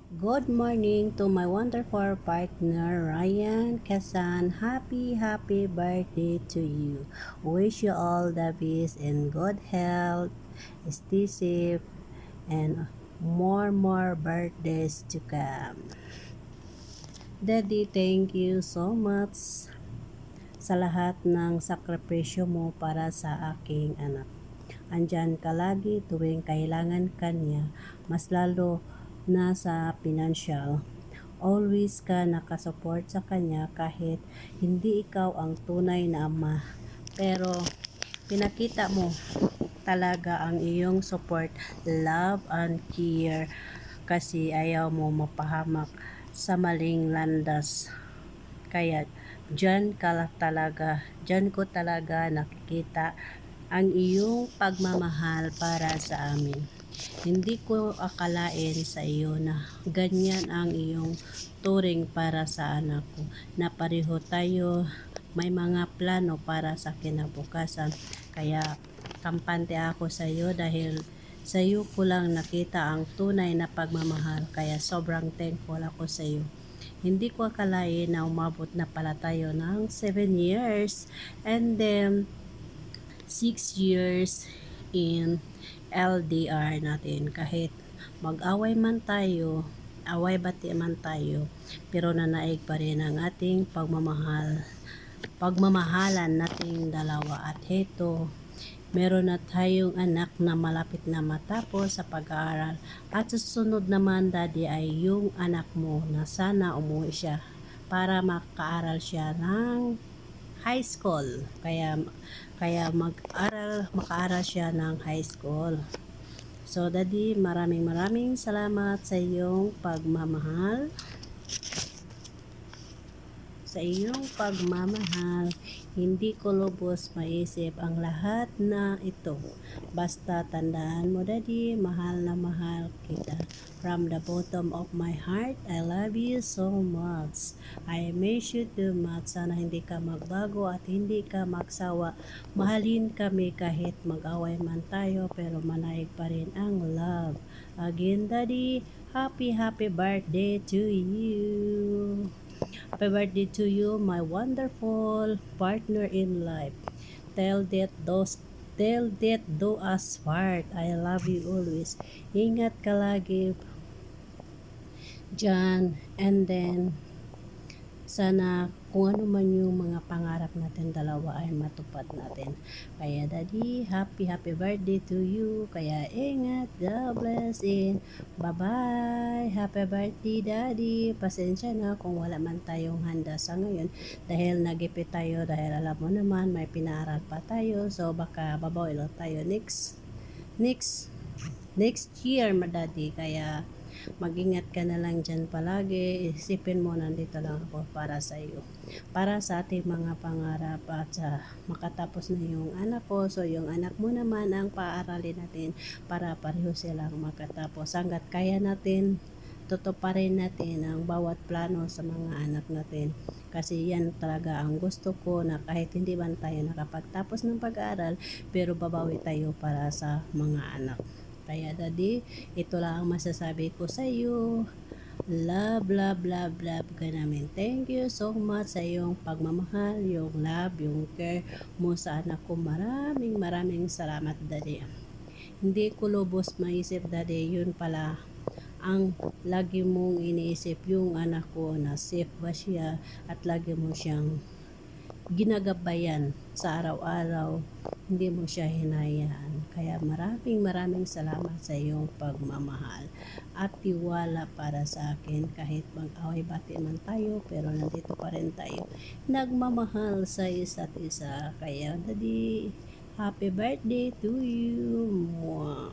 Good morning to my wonderful partner Ryan Kasan. Happy birthday to you. Wish you all the best and good health. Stay safe and more birthdays to come. Daddy, thank you so much sa lahat ng sakripisyo mo para sa aking anak. Andyan ka lagi tuwing kailangan kanya, mas lalo na sa financial. Always ka nakasupport sa kanya kahit hindi ikaw ang tunay na ama. Pero pinakita mo talaga ang iyong support, love and care kasi ayaw mo mapahamak sa maling landas. Kaya dyan ko talaga nakikita ang iyong pagmamahal para sa amin. Hindi ko akalain sa iyo na ganyan ang iyong turing para sa anak ko, na pareho tayo may mga plano para sa kinabukasan. Kaya kampante ako sa iyo dahil sa iyo ko lang nakita ang tunay na pagmamahal. Kaya sobrang thankful ako sa iyo. Hindi ko akalain na umabot na pala tayo ng 7 years and then 6 years in LDR natin. Kahit mag-away man tayo, away bati man tayo, pero nanaig pa rin ang ating pagmamahalan nating dalawa. At heto, meron na tayong anak na malapit na matapos sa pag-aaral. At susunod naman, daddy, ay yung anak mo na sana umuwi siya para makaaral siya ng high school. Kaya makaaral siya ng high school. So, daddy, maraming salamat sa iyong pagmamahal. Sa iyong pagmamahal, hindi ko lubos maisip ang lahat na ito. Basta tandaan mo, daddy, mahal na mahal kita. From the bottom of my heart, I love you so much. I miss you too much. Sana hindi ka magbago at hindi ka magsawa. Mahalin kami kahit mag-away man tayo, pero manaig pa rin ang love. Again, daddy, happy birthday to you. Happy birthday to you, my wonderful partner in life. Tell that do us part. I love you always. Ingat ka lagi dyan. And then, sana kung ano man yung mga pangarap natin dalawa ay matupad natin. Kaya daddy, happy birthday to you. Kaya ingat, God bless and bye-bye. Happy birthday, daddy. Pasensya na kung wala man tayong handa sa ngayon dahil nagipit tayo, dahil alam mo naman may pinaaral pa tayo. So baka babawi lang tayo next year, daddy. Kaya mag-ingat ka na lang dyan palagi. Isipin mo, nandito lang ako para sa iyo. Para sa ating mga pangarap at makatapos na yung anak ko. So, yung anak mo naman ang paaralin natin para pareho silang makatapos. Hanggat kaya natin, tutuparin natin ang bawat plano sa mga anak natin. Kasi yan talaga ang gusto ko, na kahit hindi man tayo nakapagtapos ng pag-aaral, pero babawi tayo para sa mga anak. Kaya daddy, ito lang ang masasabi ko sa iyo. Love ka namin. Thank you so much sa iyong pagmamahal, yung love, yung care mo sa anak ko. Maraming salamat, daddy. Hindi ko lubos maisip, daddy, yun pala ang lagi mong iniisip, yung anak ko na safe ba siya, at lagi mo siyang ginagabayan sa araw-araw, hindi mo siya hinayaan. Kaya maraming salamat sa iyong pagmamahal at tiwala para sa akin. Kahit mag-away bati man tayo, pero nandito pa rin tayo nagmamahal sa isa't isa. Kaya daddy, happy birthday to you. Mwah.